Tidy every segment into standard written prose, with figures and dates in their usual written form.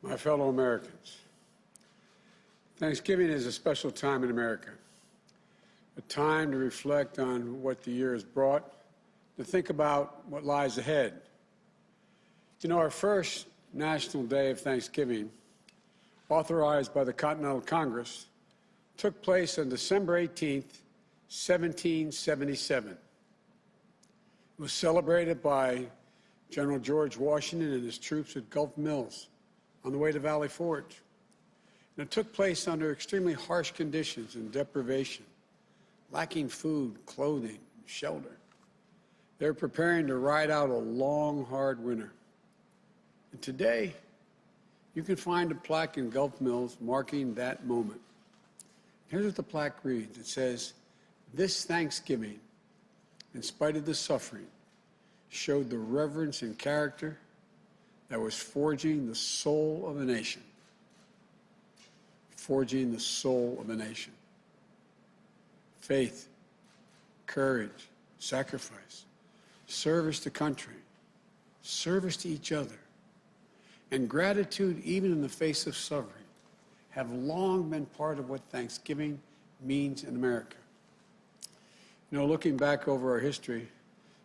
My fellow Americans, Thanksgiving is a special time in America, a time to reflect on what the year has brought, to think about what lies ahead. You know, our first National Day of Thanksgiving, authorized by the Continental Congress, took place on December 18, 1777. It was celebrated by General George Washington and his troops at Gulf Mills on the way to Valley Forge. And it took place under extremely harsh conditions and deprivation, lacking food, clothing, shelter. They were preparing to ride out a long, hard winter. And today, you can find a plaque in Gulf Mills marking that moment. Here's what the plaque reads. It says, "This Thanksgiving, in spite of the suffering, showed the reverence and character that was forging the soul of a nation." Forging the soul of a nation. Faith, courage, sacrifice, service to country, service to each other, and gratitude even in the face of suffering have long been part of what Thanksgiving means in America. You know, looking back over our history,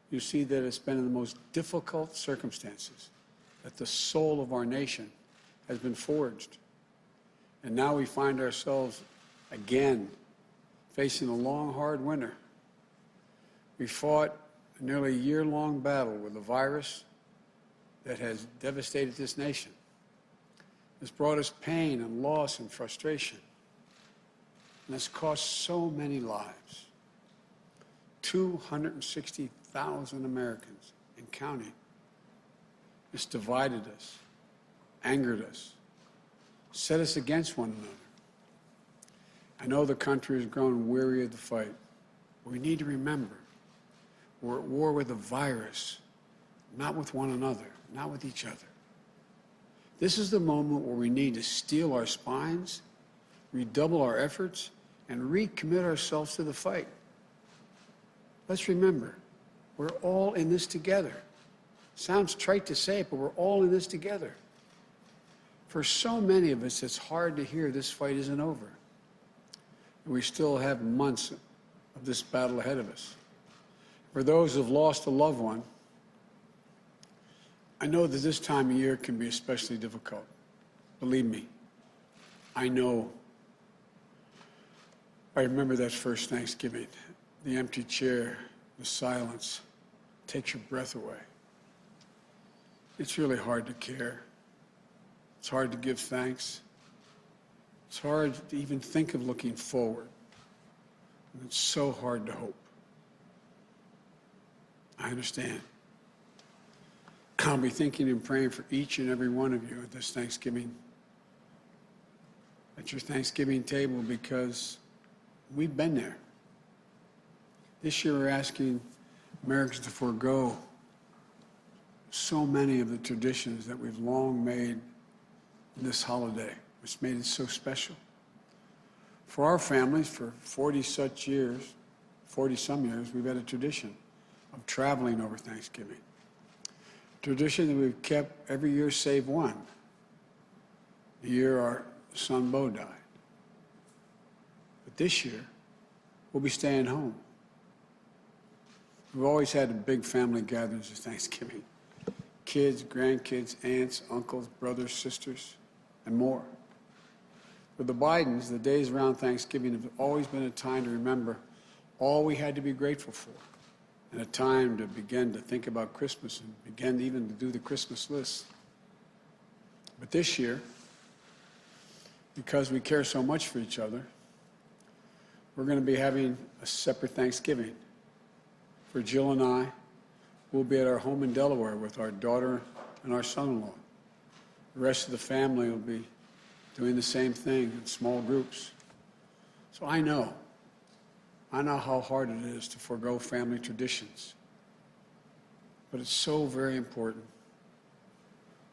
you see that it's been in the most difficult circumstances that the soul of our nation has been forged. And now we find ourselves again facing a long, hard winter. We fought a nearly year-long battle with a virus that has devastated this nation. It's brought us pain and loss and frustration. And it's cost so many lives. 260,000 Americans and counting. It's divided us, angered us, set us against one another. I know the country has grown weary of the fight. We need to remember we're at war with a virus, not with one another, not with each other. This is the moment where we need to steel our spines, redouble our efforts, and recommit ourselves to the fight. Let's remember, we're all in this together. Sounds trite to say it, but we're all in this together. For so many of us, it's hard to hear this fight isn't over. We still have months of this battle ahead of us. For those who have lost a loved one, I know that this time of year can be especially difficult. Believe me, I know. I remember that first Thanksgiving, the empty chair, the silence takes your breath away. It's really hard to care. It's hard to give thanks. It's hard to even think of looking forward. And it's so hard to hope. I understand. I'll be thinking and praying for each and every one of you at this Thanksgiving, at your Thanksgiving table, because we've been there. This year we're asking Americans to forego so many of the traditions that we've long made in this holiday, which made it so special. For our families, for 40-some years, we've had a tradition of traveling over Thanksgiving. Tradition that we've kept every year save one, the year our son Bo died. But this year, we'll be staying home. We've always had big family gatherings at Thanksgiving. Kids, grandkids, aunts, uncles, brothers, sisters, and more. For the Bidens, the days around Thanksgiving have always been a time to remember all we had to be grateful for, and a time to begin to think about Christmas and begin even to do the Christmas list. But this year, because we care so much for each other, we're going to be having a separate Thanksgiving. For Jill and I, we'll be at our home in Delaware with our daughter and our son-in-law. The rest of the family will be doing the same thing in small groups. So I know how hard it is to forego family traditions. But it's so very important.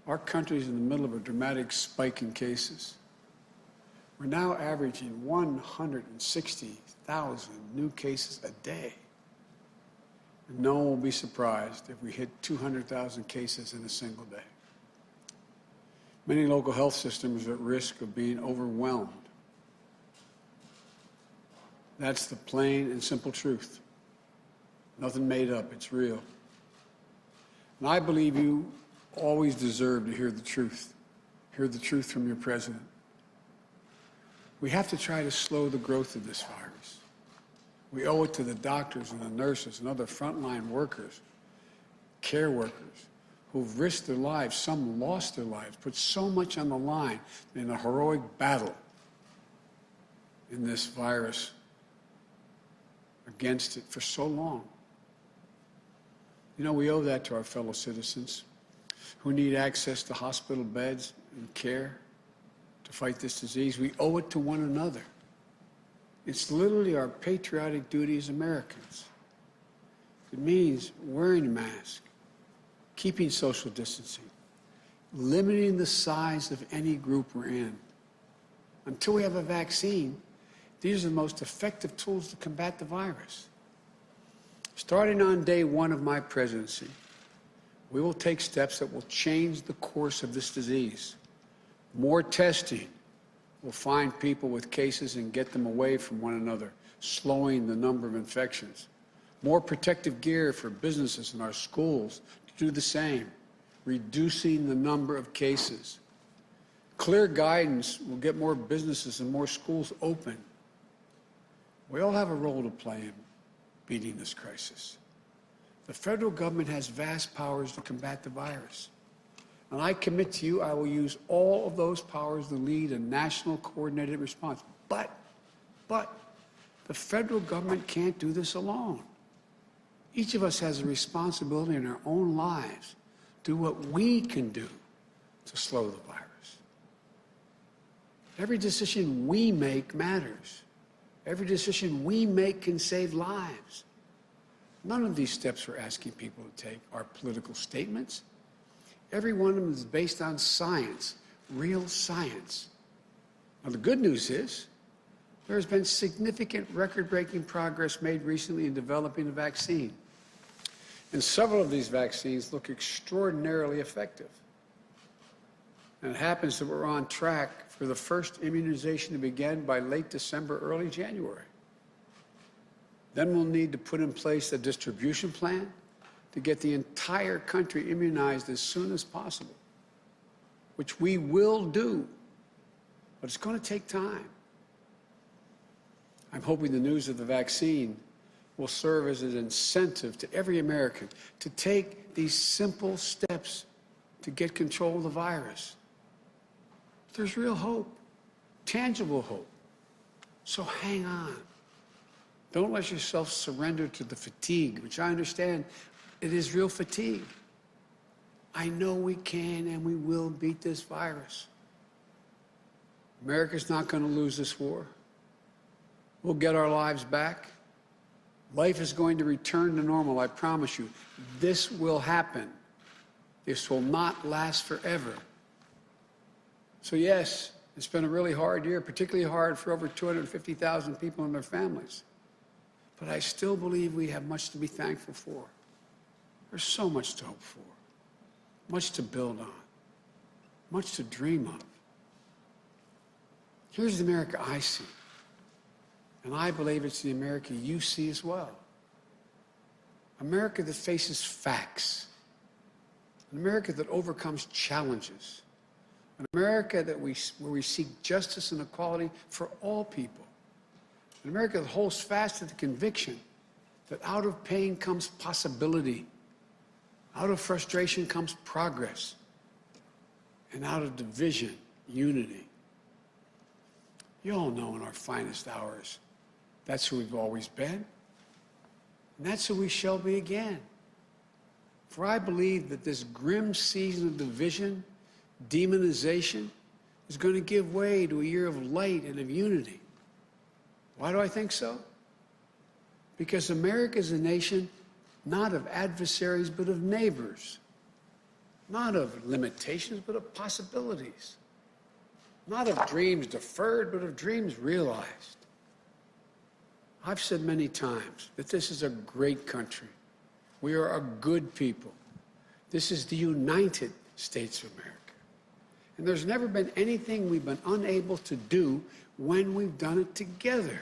Our country is in the middle of a dramatic spike in cases. We're now averaging 160,000 new cases a day. And no one will be surprised if we hit 200,000 cases in a single day. Many local health systems are at risk of being overwhelmed. That's the plain and simple truth. Nothing made up, it's real. And I believe you always deserve to hear the truth from your president. We have to try to slow the growth of this virus. We owe it to the doctors and the nurses and other frontline workers, care workers, who've risked their lives, some lost their lives, put so much on the line in a heroic battle in this virus against it for so long. You know, we owe that to our fellow citizens who need access to hospital beds and care to fight this disease. We owe it to one another. It's literally our patriotic duty as Americans. It means wearing a mask, keeping social distancing, limiting the size of any group we're in. Until we have a vaccine, these are the most effective tools to combat the virus. Starting on day one of my presidency, we will take steps that will change the course of this disease. More testing will find people with cases and get them away from one another, slowing the number of infections. More protective gear for businesses and our schools to do the same, reducing the number of cases. Clear guidance will get more businesses and more schools open. We all have a role to play in beating this crisis. The federal government has vast powers to combat the virus. And I commit to you, I will use all of those powers to lead a national coordinated response. But the federal government can't do this alone. Each of us has a responsibility in our own lives to do what we can do to slow the virus. Every decision we make matters. Every decision we make can save lives. None of these steps we're asking people to take are political statements. Every one of them is based on science, real science. Now, the good news is there has been significant record-breaking progress made recently in developing a vaccine. And several of these vaccines look extraordinarily effective. And it happens that we're on track for the first immunization to begin by late December, early January. Then we'll need to put in place a distribution plan to get the entire country immunized as soon as possible, which we will do, but it's going to take time. I'm hoping the news of the vaccine will serve as an incentive to every American to take these simple steps to get control of the virus. There's real hope, tangible hope. So hang on. Don't let yourself surrender to the fatigue, which I understand it is real fatigue. I know we can and we will beat this virus. America's not going to lose this war. We'll get our lives back. Life is going to return to normal, I promise you. This will happen. This will not last forever. So yes, it's been a really hard year, particularly hard for over 250,000 people and their families. But I still believe we have much to be thankful for. There's so much to hope for, much to build on, much to dream of. Here's the America I see, and I believe it's the America you see as well. America that faces facts, an America that overcomes challenges, an America where we seek justice and equality for all people, an America that holds fast to the conviction that out of pain comes possibility, out of frustration comes progress, and out of division, unity. You all know in our finest hours, that's who we've always been, and that's who we shall be again. For I believe that this grim season of division, demonization, is going to give way to a year of light and of unity. Why do I think so? Because America is a nation not of adversaries, but of neighbors. Not of limitations, but of possibilities. Not of dreams deferred, but of dreams realized. I've said many times that this is a great country. We are a good people. This is the United States of America. And there's never been anything we've been unable to do when we've done it together.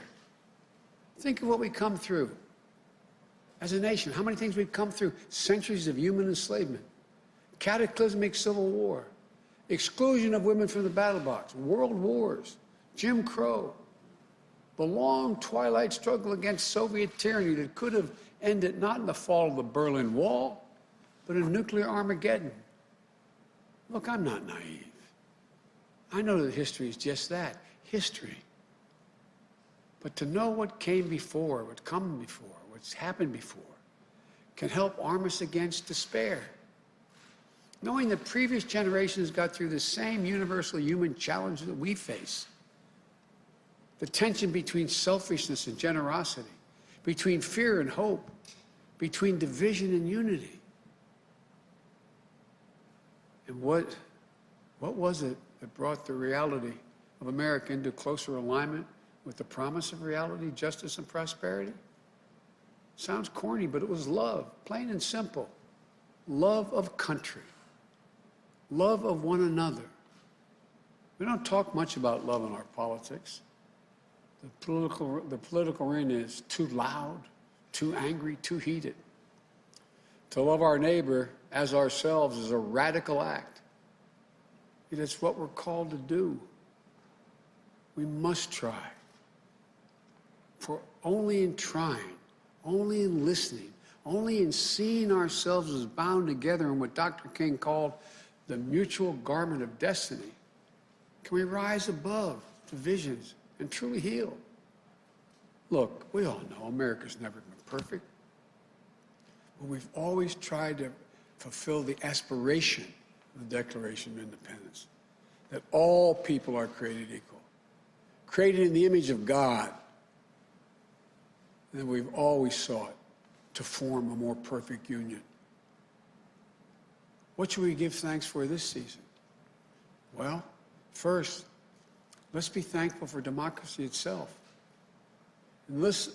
Think of what we've come through as a nation. How many things we've come through? Centuries of human enslavement, cataclysmic civil war, exclusion of women from the battle box, world wars, Jim Crow, the long twilight struggle against Soviet tyranny that could have ended not in the fall of the Berlin Wall, but in nuclear Armageddon. Look, I'm not naive. I know that history is just that, history. But to know what came before, what's come before, what's happened before, can help arm us against despair. Knowing that previous generations got through the same universal human challenges that we face. The tension between selfishness and generosity, between fear and hope, between division and unity. And what was it that brought the reality of America into closer alignment with the promise of reality, justice, and prosperity? Sounds corny, but it was love, plain and simple. Love of country. Love of one another. We don't talk much about love in our politics. The political arena is too loud, too angry, too heated. To love our neighbor as ourselves is a radical act. It is what we're called to do. We must try. For only in trying, only in listening, only in seeing ourselves as bound together in what Dr. King called the mutual garment of destiny, can we rise above divisions and truly heal. Look, we all know America's never been perfect, but we've always tried to fulfill the aspiration of the Declaration of Independence, that all people are created equal, created in the image of God. And we've always sought to form a more perfect union. What should we give thanks for this season? Well, first, let's be thankful for democracy itself. In this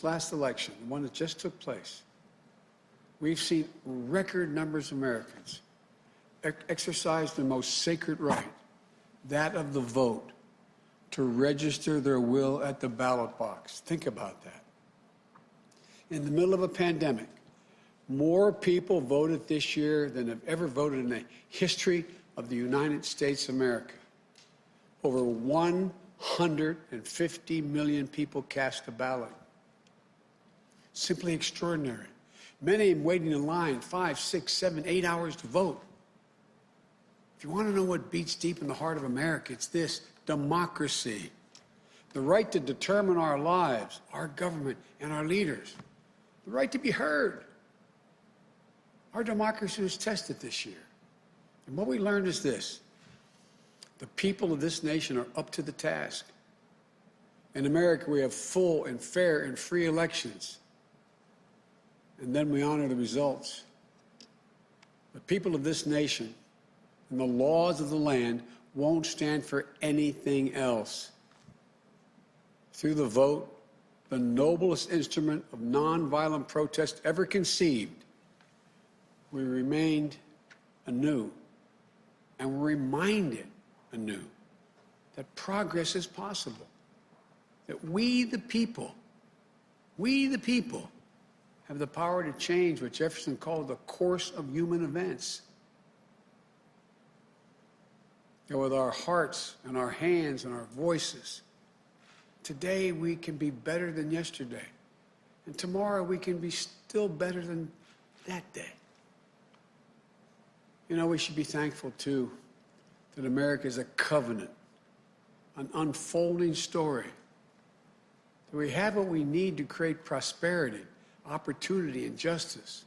last election, the one that just took place, we've seen record numbers of Americans exercise their most sacred right, that of the vote, to register their will at the ballot box. Think about that. In the middle of a pandemic, more people voted this year than have ever voted in the history of the United States of America. Over 150 million people cast a ballot. Simply extraordinary. Many of them waiting in line 5, 6, 7, 8 hours to vote. If you want to know what beats deep in the heart of America, it's this: democracy. The right to determine our lives, our government, and our leaders. The right to be heard. Our democracy was tested this year. And what we learned is this: the people of this nation are up to the task. In America, we have full and fair and free elections. And then we honor the results. The people of this nation and the laws of the land won't stand for anything else. Through the vote, the noblest instrument of nonviolent protest ever conceived, we remained anew and were reminded anew that progress is possible, that we the people, have the power to change what Jefferson called the course of human events. And with our hearts and our hands and our voices, today we can be better than yesterday. And tomorrow we can be still better than that day. You know, we should be thankful, too, that America is a covenant, an unfolding story. That we have what we need to create prosperity, opportunity, and justice.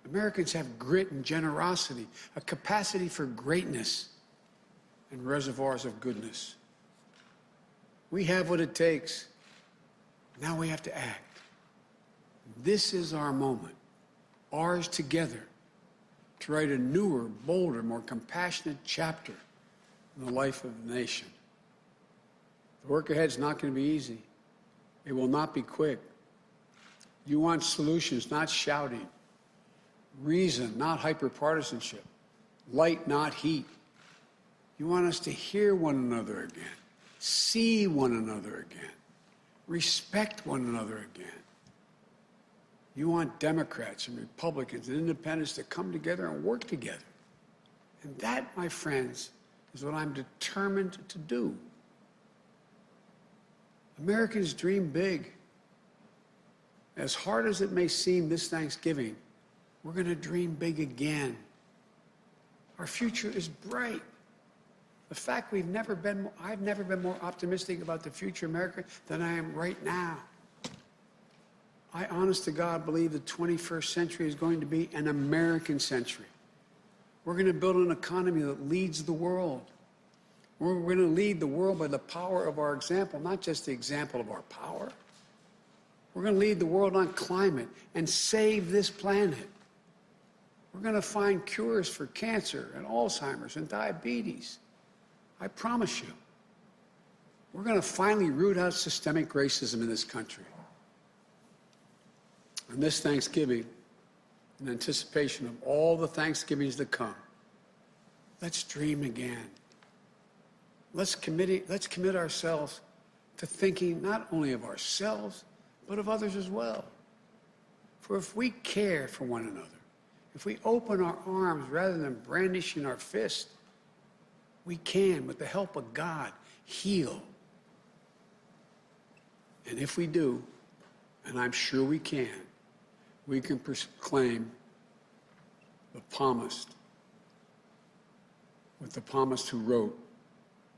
Americans have grit and generosity, a capacity for greatness, and reservoirs of goodness. We have what it takes. Now we have to act. This is our moment, ours together, to write a newer, bolder, more compassionate chapter in the life of the nation. The work ahead is not going to be easy. It will not be quick. You want solutions, not shouting. Reason, not hyperpartisanship. Light, not heat. You want us to hear one another again, see one another again, respect one another again. You want Democrats and Republicans and independents to come together and work together. And that, my friends, is what I'm determined to do. Americans dream big. As hard as it may seem this Thanksgiving, we're going to dream big again. Our future is bright. The fact I've never been more optimistic about the future of America than I am right now. I, honest to God, believe the 21st century is going to be an American century. We're going to build an economy that leads the world. We're going to lead the world by the power of our example, not just the example of our power. We're going to lead the world on climate and save this planet. We're going to find cures for cancer and Alzheimer's and diabetes. I promise you. We're going to finally root out systemic racism in this country. And this Thanksgiving, in anticipation of all the Thanksgivings that come, let's dream again. Let's commit ourselves to thinking not only of ourselves, but of others as well. For if we care for one another, if we open our arms rather than brandishing our fist, we can, with the help of God, heal. And if we do, and I'm sure we can proclaim the psalmist, with the psalmist who wrote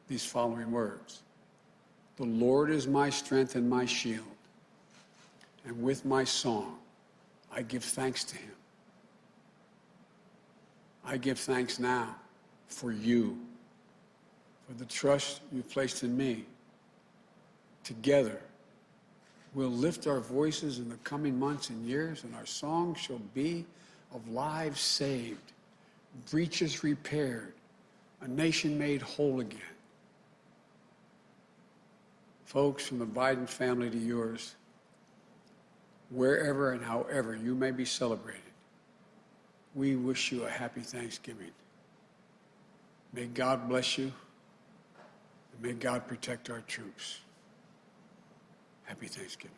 these following words: "The Lord is my strength and my shield, and with my song I give thanks to him." I give thanks now for you, for the trust you've placed in me. Together, we'll lift our voices in the coming months and years, and our song shall be of lives saved, breaches repaired, a nation made whole again. Folks, from the Biden family to yours, wherever and however you may be celebrated, we wish you a happy Thanksgiving. May God bless you, and may God protect our troops. Happy Thanksgiving.